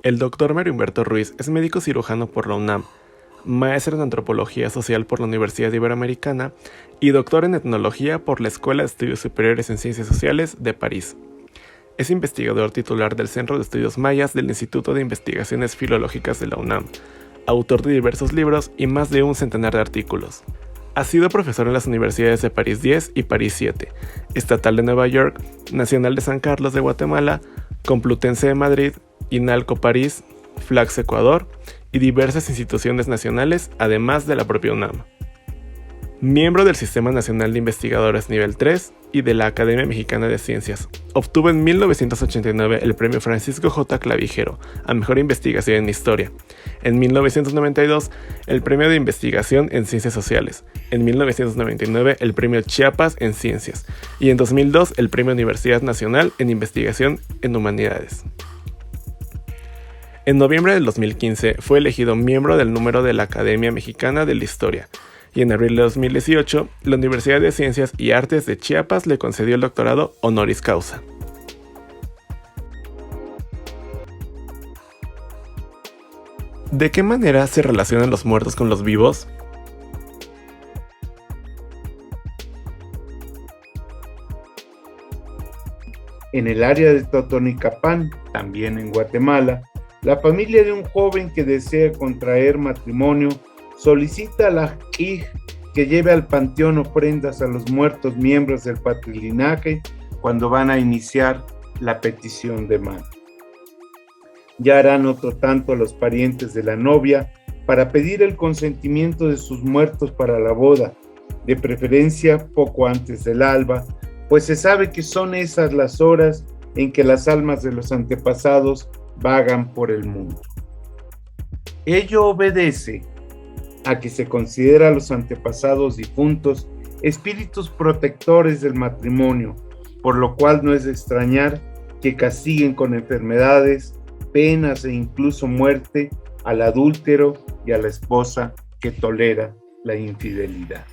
El doctor Mario Humberto Ruiz es médico cirujano por la UNAM, maestro en antropología social por la Universidad Iberoamericana y doctor en etnología por la Escuela de Estudios Superiores en Ciencias Sociales de París. Es investigador titular del Centro de Estudios Mayas del Instituto de Investigaciones Filológicas de la UNAM, autor de diversos libros y más de un centenar de artículos. Ha sido profesor en las universidades de París 10 y París 7, Estatal de Nueva York, Nacional de San Carlos de Guatemala, Complutense de Madrid, INALCO París, FLACS Ecuador y diversas instituciones nacionales, además de la propia UNAM. Miembro del Sistema Nacional de Investigadores Nivel 3 y de la Academia Mexicana de Ciencias. Obtuvo en 1989 el premio Francisco J. Clavijero a Mejor Investigación en Historia. En 1992 el premio de Investigación en Ciencias Sociales. En 1999 el premio Chiapas en Ciencias. Y en 2002 el premio Universidad Nacional en Investigación en Humanidades. En noviembre del 2015 fue elegido miembro del número de la Academia Mexicana de la Historia. Y en abril de 2018, la Universidad de Ciencias y Artes de Chiapas le concedió el doctorado honoris causa. ¿De qué manera se relacionan los muertos con los vivos? En el área de Totonicapán, también en Guatemala, la familia de un joven que desea contraer matrimonio solicita a la JIJ que lleve al panteón ofrendas a los muertos miembros del patrilinaje cuando van a iniciar la petición de mano. Ya harán otro tanto a los parientes de la novia para pedir el consentimiento de sus muertos para la boda, de preferencia poco antes del alba, pues se sabe que son esas las horas en que las almas de los antepasados vagan por el mundo. Ello obedece a que se considera a los antepasados difuntos espíritus protectores del matrimonio, por lo cual no es de extrañar que castiguen con enfermedades, penas e incluso muerte al adúltero y a la esposa que tolera la infidelidad.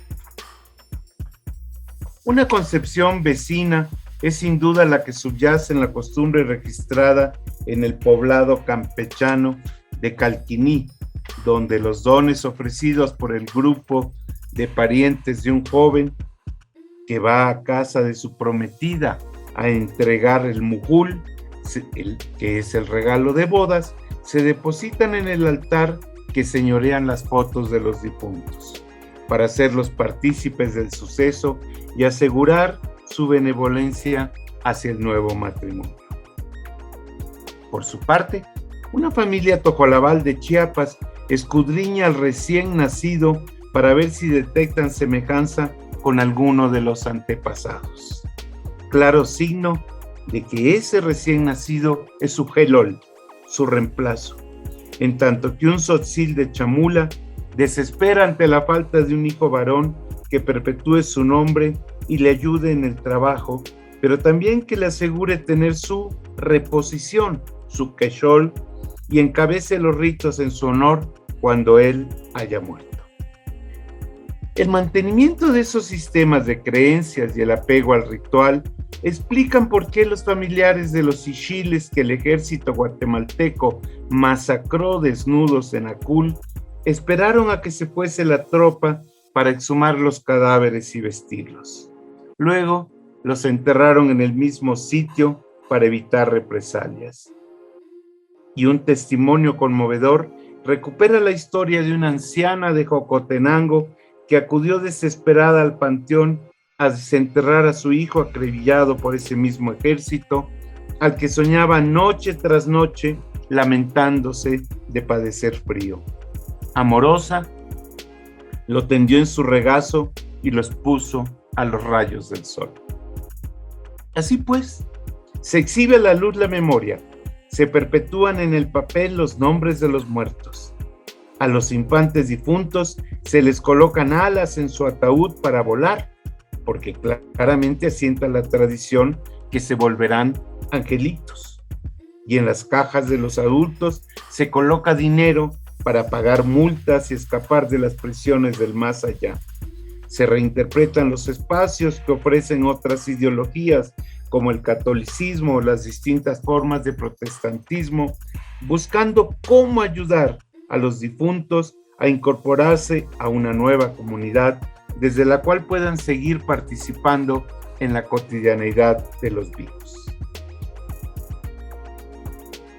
Una concepción vecina es sin duda la que subyace en la costumbre registrada en el poblado campechano de Calquiní, donde los dones ofrecidos por el grupo de parientes de un joven que va a casa de su prometida a entregar el mujul, que es el regalo de bodas, se depositan en el altar que señorean las fotos de los difuntos, para hacerlos partícipes del suceso y asegurar su benevolencia hacia el nuevo matrimonio. Por su parte, una familia tojolabal de Chiapas escudriña al recién nacido para ver si detectan semejanza con alguno de los antepasados. Claro signo de que ese recién nacido es su gelol, su reemplazo, en tanto que un tzotzil de Chamula desespera ante la falta de un hijo varón que perpetúe su nombre y le ayude en el trabajo, pero también que le asegure tener su reposición, su quechol, y encabece los ritos en su honor cuando él haya muerto. El mantenimiento de esos sistemas de creencias y el apego al ritual explican por qué los familiares de los ixiles que el ejército guatemalteco masacró desnudos en Acul esperaron a que se fuese la tropa para exhumar los cadáveres y vestirlos. Luego los enterraron en el mismo sitio para evitar represalias. Y un testimonio conmovedor recupera la historia de una anciana de Jocotenango que acudió desesperada al panteón a desenterrar a su hijo acribillado por ese mismo ejército, al que soñaba noche tras noche lamentándose de padecer frío. Amorosa, lo tendió en su regazo y lo expuso a los rayos del sol. Así pues, se exhibe a la luz la memoria, se perpetúan en el papel los nombres de los muertos. A los infantes difuntos se les colocan alas en su ataúd para volar, porque claramente asienta la tradición que se volverán angelitos. Y en las cajas de los adultos se coloca dinero para pagar multas y escapar de las prisiones del más allá. Se reinterpretan los espacios que ofrecen otras ideologías como el catolicismo o las distintas formas de protestantismo buscando cómo ayudar a los difuntos a incorporarse a una nueva comunidad desde la cual puedan seguir participando en la cotidianeidad de los vivos.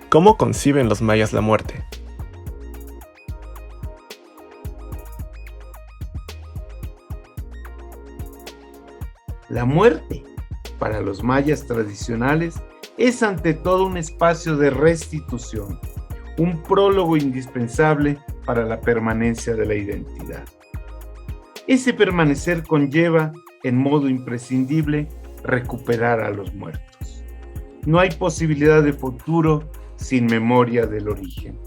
¿Cómo conciben los mayas la muerte? La muerte, para los mayas tradicionales, es ante todo un espacio de restitución, un prólogo indispensable para la permanencia de la identidad. Ese permanecer conlleva, en modo imprescindible, recuperar a los muertos. No hay posibilidad de futuro sin memoria del origen.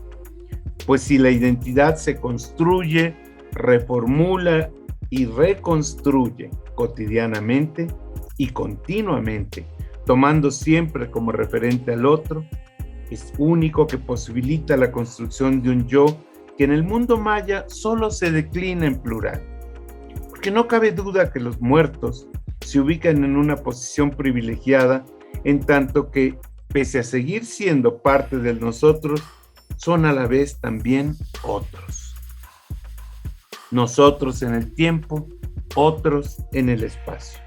Pues si la identidad se construye, reformula y reconstruye cotidianamente y continuamente, tomando siempre como referente al otro, es único que posibilita la construcción de un yo que en el mundo maya solo se declina en plural. Porque no cabe duda que los muertos se ubican en una posición privilegiada en tanto que, pese a seguir siendo parte de nosotros, son a la vez también otros. Nosotros en el tiempo, otros en el espacio.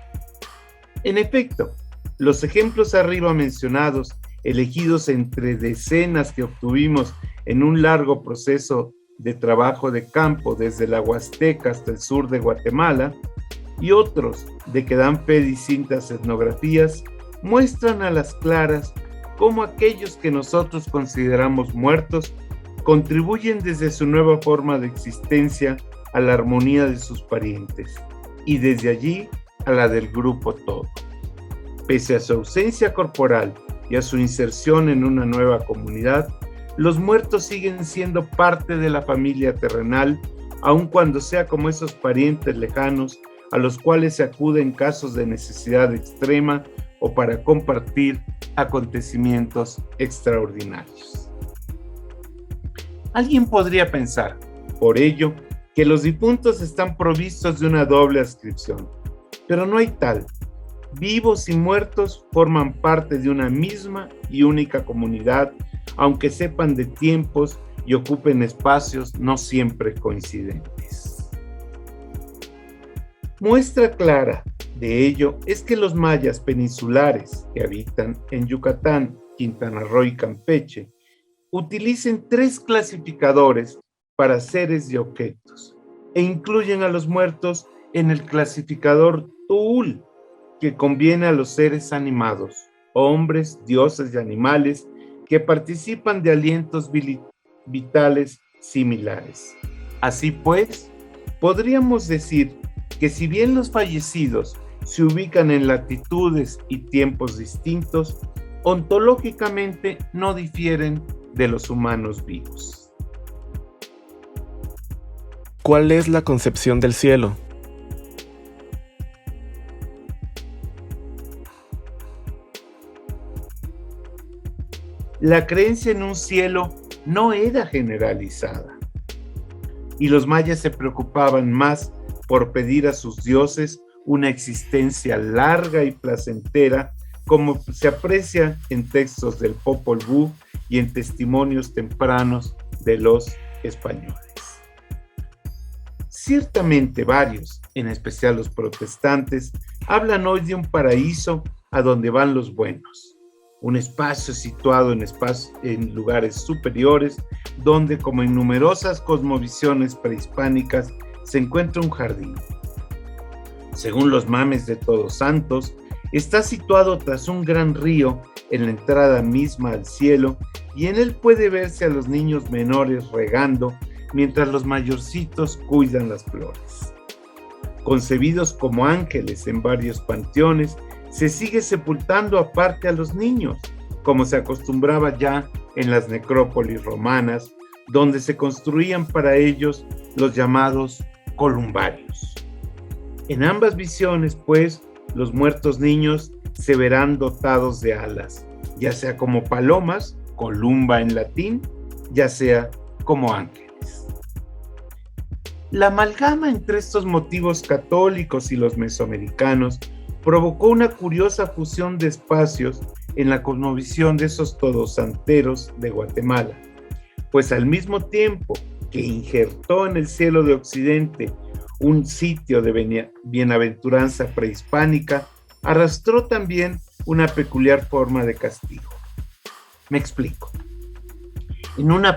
En efecto, los ejemplos arriba mencionados, elegidos entre decenas que obtuvimos en un largo proceso de trabajo de campo desde la Huasteca hasta el sur de Guatemala, y otros de que dan fe distintas etnografías, muestran a las claras cómo aquellos que nosotros consideramos muertos contribuyen desde su nueva forma de existencia a la armonía de sus parientes y desde allí a la del grupo todo. Pese a su ausencia corporal y a su inserción en una nueva comunidad, los muertos siguen siendo parte de la familia terrenal, aun cuando sea como esos parientes lejanos a los cuales se acude en casos de necesidad extrema o para compartir acontecimientos extraordinarios. Alguien podría pensar, por ello, que los difuntos están provistos de una doble adscripción, pero no hay tal. Vivos y muertos forman parte de una misma y única comunidad, aunque sepan de tiempos y ocupen espacios no siempre coincidentes. Muestra clara de ello es que los mayas peninsulares que habitan en Yucatán, Quintana Roo y Campeche utilicen 3 clasificadores para seres y objetos e incluyen a los muertos en el clasificador Tuul, que conviene a los seres animados, hombres, dioses y animales que participan de alientos vitales similares. Así pues, podríamos decir que si bien los fallecidos se ubican en latitudes y tiempos distintos, ontológicamente no difieren de los humanos vivos. ¿Cuál es la concepción del cielo? La creencia en un cielo no era generalizada, y los mayas se preocupaban más por pedir a sus dioses una existencia larga y placentera, como se aprecia en textos del Popol Vuh y en testimonios tempranos de los españoles. Ciertamente varios, en especial los protestantes, hablan hoy de un paraíso a donde van los buenos, un espacio situado en lugares superiores, donde, como en numerosas cosmovisiones prehispánicas, se encuentra un jardín. Según los mames de Todos Santos, está situado tras un gran río en la entrada misma al cielo, y en él puede verse a los niños menores regando mientras los mayorcitos cuidan las flores. Concebidos como ángeles en varios panteones, se sigue sepultando aparte a los niños, como se acostumbraba ya en las necrópolis romanas, donde se construían para ellos los llamados columbarios. En ambas visiones, pues, los muertos niños se verán dotados de alas, ya sea como palomas, columba en latín, ya sea como ángeles. La amalgama entre estos motivos católicos y los mesoamericanos provocó una curiosa fusión de espacios en la cosmovisión de esos todosanteros de Guatemala, pues al mismo tiempo que injertó en el cielo de Occidente un sitio de bienaventuranza prehispánica, arrastró también una peculiar forma de castigo. Me explico. En una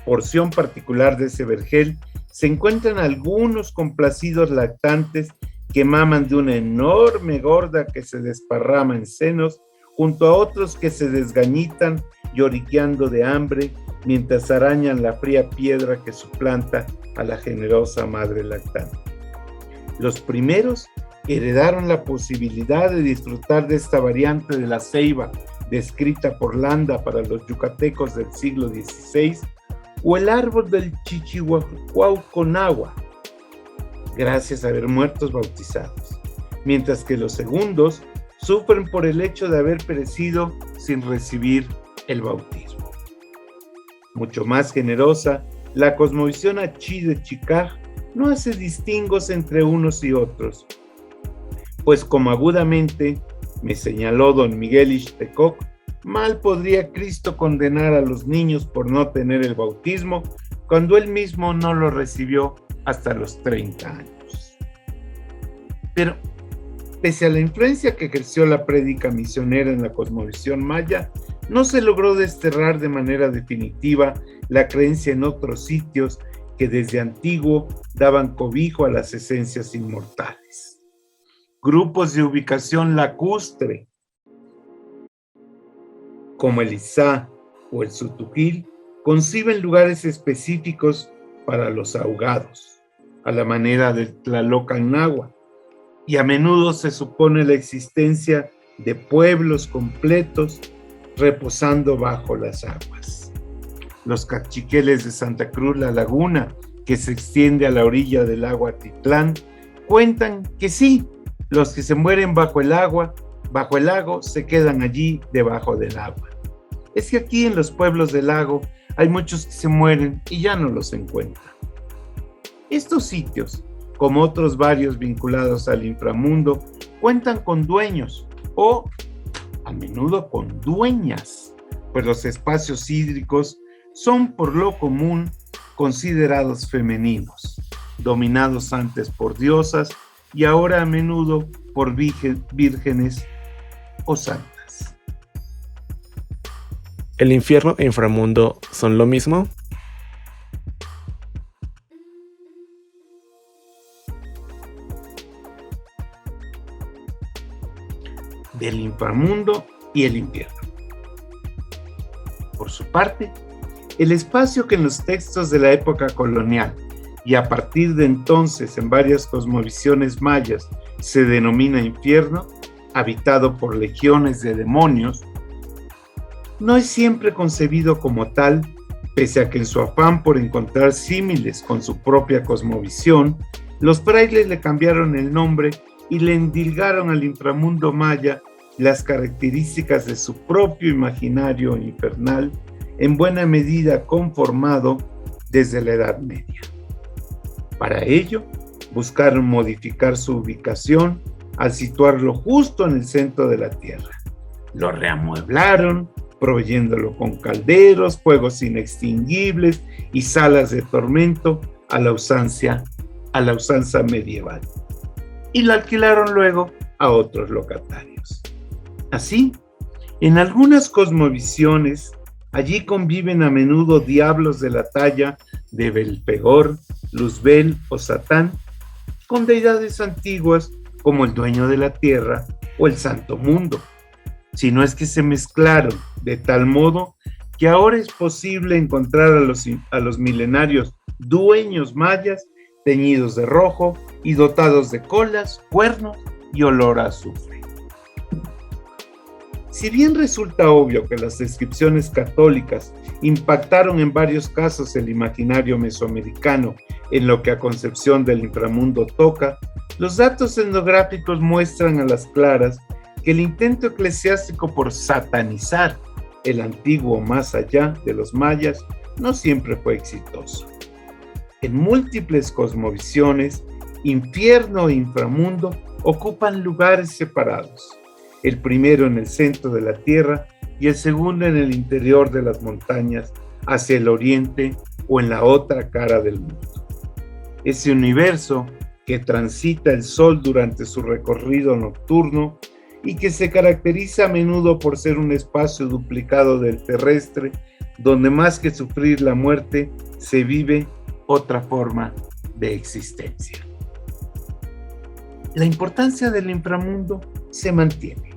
porción particular de ese vergel se encuentran algunos complacidos lactantes que maman de una enorme gorda que se desparrama en senos, junto a otros que se desgañitan lloriqueando de hambre mientras arañan la fría piedra que suplanta a la generosa madre lactante. Los primeros heredaron la posibilidad de disfrutar de esta variante de la ceiba descrita por Landa para los yucatecos del siglo XVI, o el árbol del Chichihuauconagua, gracias a haber muertos bautizados, mientras que los segundos sufren por el hecho de haber perecido sin recibir el bautismo. Mucho más generosa, la cosmovisión achí de Chicaj no hace distingos entre unos y otros, pues como agudamente me señaló don Miguel Ixtecoc, mal podría Cristo condenar a los niños por no tener el bautismo cuando él mismo no lo recibió hasta los 30 años. Pero, pese a la influencia que ejerció la prédica misionera en la cosmovisión maya, no se logró desterrar de manera definitiva la creencia en otros sitios que desde antiguo daban cobijo a las esencias inmortales. Grupos de ubicación lacustre, como el Izá o el Sutujil, conciben lugares específicos para los ahogados, a la manera del Tlalocan-Nahua, y a menudo se supone la existencia de pueblos completos reposando bajo las aguas. Los cachiqueles de Santa Cruz La Laguna, que se extiende a la orilla del lago Atitlán, cuentan que sí, los que se mueren bajo el lago, se quedan allí debajo del agua. Es que aquí en los pueblos del lago hay muchos que se mueren y ya no los encuentran. Estos sitios, como otros varios vinculados al inframundo, cuentan con dueños o a menudo con dueñas, pues los espacios hídricos son por lo común considerados femeninos, dominados antes por diosas y ahora a menudo por vírgenes o santas. ¿El infierno e inframundo son lo mismo? Del inframundo y el infierno. Por su parte, el espacio que en los textos de la época colonial y a partir de entonces en varias cosmovisiones mayas se denomina infierno, habitado por legiones de demonios, no es siempre concebido como tal, pese a que en su afán por encontrar símiles con su propia cosmovisión, los frailes le cambiaron el nombre y le endilgaron al inframundo maya las características de su propio imaginario infernal, en buena medida conformado desde la Edad Media. Para ello, buscaron modificar su ubicación al situarlo justo en el centro de la tierra. Lo reamueblaron, proveyéndolo con calderos, fuegos inextinguibles y salas de tormento a la usanza medieval. Y lo alquilaron luego a otros locatarios. Así, en algunas cosmovisiones, allí conviven a menudo diablos de la talla de Belfegor, Luzbel o Satán, con deidades antiguas como el dueño de la tierra o el santo mundo, si no es que se mezclaron de tal modo que ahora es posible encontrar a los milenarios dueños mayas teñidos de rojo y dotados de colas, cuernos y olor a azufre. Si bien resulta obvio que las descripciones católicas impactaron en varios casos el imaginario mesoamericano en lo que a concepción del inframundo toca, los datos etnográficos muestran a las claras que el intento eclesiástico por satanizar el antiguo más allá de los mayas no siempre fue exitoso. En múltiples cosmovisiones, infierno e inframundo ocupan lugares separados. el primero en el centro de la Tierra y el segundo en el interior de las montañas, hacia el oriente o en la otra cara del mundo. Ese universo que transita el Sol durante su recorrido nocturno y que se caracteriza a menudo por ser un espacio duplicado del terrestre, donde más que sufrir la muerte, se vive otra forma de existencia. La importancia del inframundo se mantiene.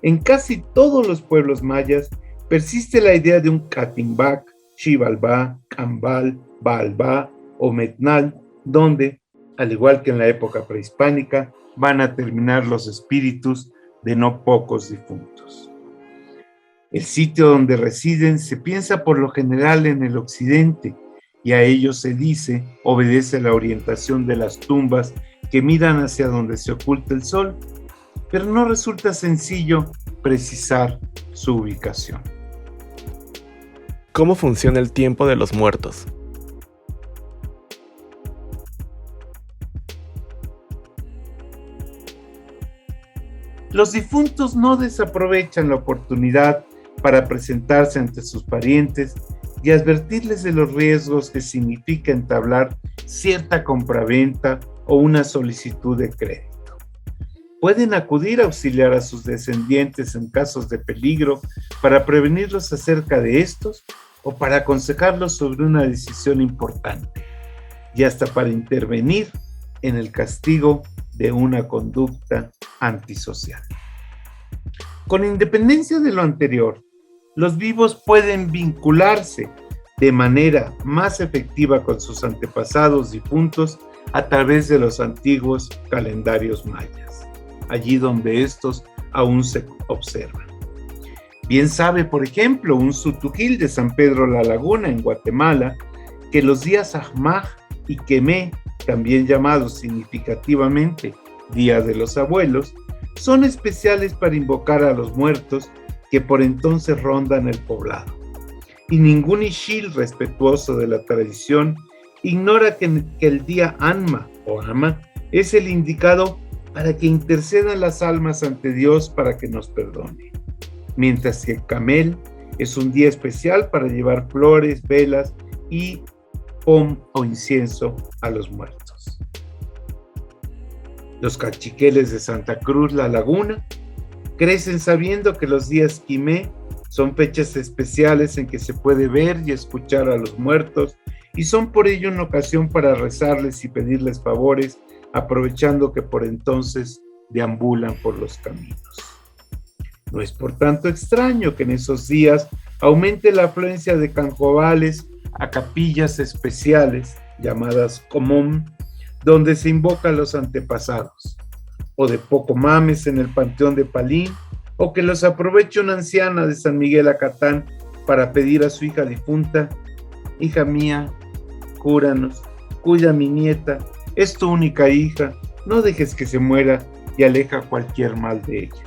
En casi todos los pueblos mayas persiste la idea de un Catimbac, Xibalbá, Cambal, Baalbá o Metnal, donde, al igual que en la época prehispánica, van a terminar los espíritus de no pocos difuntos. El sitio donde residen se piensa por lo general en el occidente, y a ello se dice obedece la orientación de las tumbas que miran hacia donde se oculta el sol, pero no resulta sencillo precisar su ubicación. ¿Cómo funciona el tiempo de los muertos? Los difuntos no desaprovechan la oportunidad para presentarse ante sus parientes y advertirles de los riesgos que significa entablar cierta compraventa o una solicitud de crédito. Pueden acudir a auxiliar a sus descendientes en casos de peligro para prevenirlos acerca de estos o para aconsejarlos sobre una decisión importante y hasta para intervenir en el castigo de una conducta antisocial. Con independencia de lo anterior, los vivos pueden vincularse de manera más efectiva con sus antepasados difuntos a través de los antiguos calendarios mayas, allí donde estos aún se observan. Bien sabe, por ejemplo, un sutujil de San Pedro La Laguna, en Guatemala, que los días Ajmaj y Quemé, también llamados significativamente Día de los Abuelos, son especiales para invocar a los muertos que por entonces rondan el poblado. Y ningún ixil respetuoso de la tradición ignora que el día Anma o Ama es el indicado para que intercedan las almas ante Dios para que nos perdone, mientras que el Camel es un día especial para llevar flores, velas y pom o incienso a los muertos. Los cachiqueles de Santa Cruz La Laguna crecen sabiendo que los días Quimé son fechas especiales en que se puede ver y escuchar a los muertos y son por ello una ocasión para rezarles y pedirles favores, aprovechando que por entonces deambulan por los caminos. No es por tanto extraño que en esos días aumente la afluencia de canjobales a capillas especiales llamadas común, donde se invoca a los antepasados, o de Pocomames en el Panteón de Palín, o que los aproveche una anciana de San Miguel Acatán para pedir a su hija difunta: hija mía, cúranos, cuida a mi nieta, es tu única hija, no dejes que se muera y aleja cualquier mal de ella.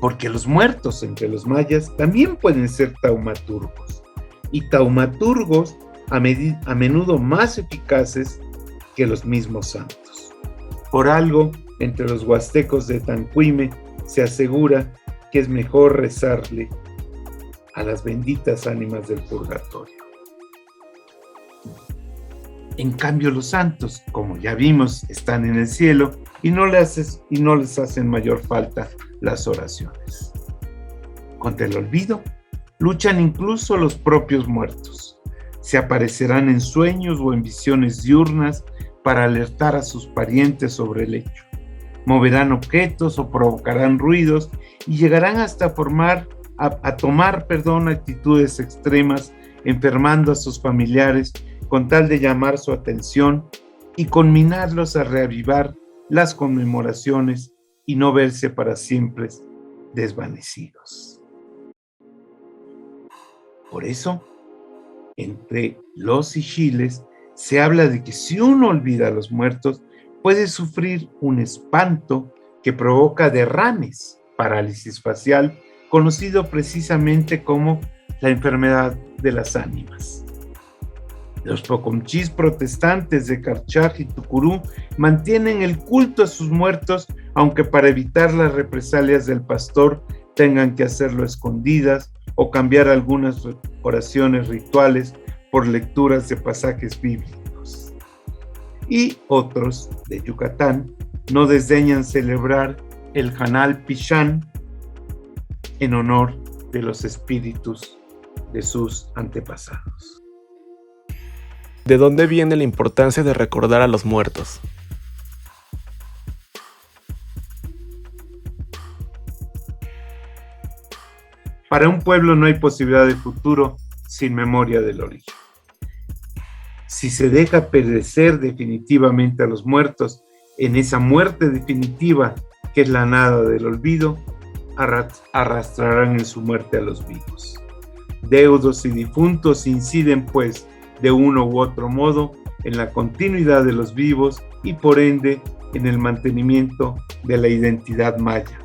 Porque los muertos entre los mayas también pueden ser taumaturgos, y taumaturgos a menudo más eficaces que los mismos santos. Por algo, entre los huastecos de Tanquime se asegura que es mejor rezarle a las benditas ánimas del purgatorio. En cambio, los santos, como ya vimos, están en el cielo y no les hacen mayor falta las oraciones. Contra el olvido, luchan incluso los propios muertos. Se aparecerán en sueños o en visiones diurnas para alertar a sus parientes sobre el hecho. Moverán objetos o provocarán ruidos y llegarán hasta tomar actitudes extremas, enfermando a sus familiares con tal de llamar su atención y conminarlos a reavivar las conmemoraciones y no verse para siempre desvanecidos. Por eso, entre los ixiles se habla de que si uno olvida a los muertos, puede sufrir un espanto que provoca derrames, parálisis facial, conocido precisamente como la enfermedad de las ánimas. Los pocomchis protestantes de Carchaj y Tucurú mantienen el culto a sus muertos, aunque para evitar las represalias del pastor tengan que hacerlo a escondidas o cambiar algunas oraciones rituales por lecturas de pasajes bíblicos. Y otros de Yucatán no desdeñan celebrar el Hanal Pichán en honor de los espíritus de sus antepasados. ¿De dónde viene la importancia de recordar a los muertos? Para un pueblo no hay posibilidad de futuro sin memoria del origen. Si se deja perecer definitivamente a los muertos en esa muerte definitiva que es la nada del olvido, arrastrarán en su muerte a los vivos. Deudos y difuntos inciden, pues, de uno u otro modo en la continuidad de los vivos y por ende en el mantenimiento de la identidad maya,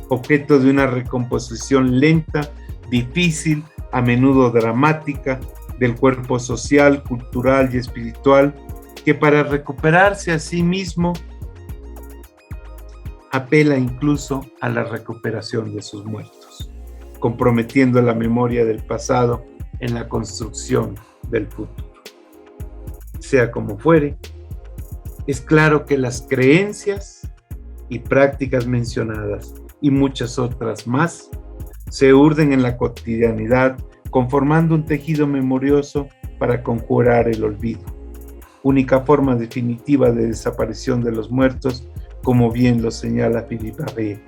objeto de una recomposición lenta, difícil, a menudo dramática, del cuerpo social, cultural y espiritual, que para recuperarse a sí mismo apela incluso a la recuperación de sus muertos, comprometiendo la memoria del pasado en la construcción del futuro. Sea como fuere, es claro que las creencias y prácticas mencionadas y muchas otras más se urden en la cotidianidad, conformando un tejido memorioso para conjurar el olvido, única forma definitiva de desaparición de los muertos, como bien lo señala Philippe Abbé.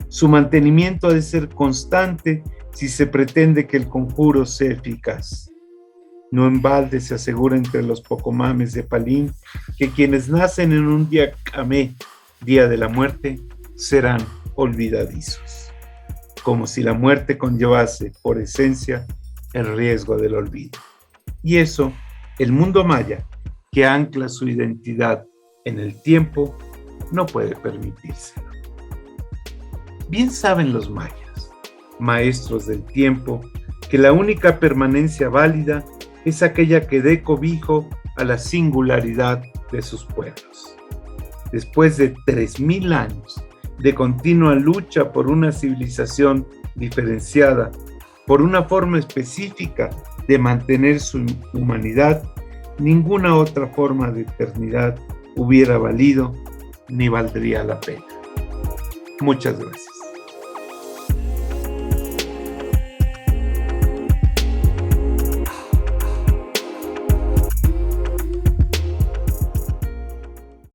Su mantenimiento ha de ser constante si se pretende que el conjuro sea eficaz. No en balde se asegura entre los pocomames de Palín que quienes nacen en un día camé, día de la muerte, serán olvidadizos, como si la muerte conllevase por esencia el riesgo del olvido. Y eso, el mundo maya, que ancla su identidad en el tiempo, no puede permitírselo. Bien saben los mayas, maestros del tiempo, que la única permanencia válida es aquella que dé cobijo a la singularidad de sus pueblos. Después de 3000 años de continua lucha por una civilización diferenciada, por una forma específica de mantener su humanidad, ninguna otra forma de eternidad hubiera valido ni valdría la pena. Muchas gracias.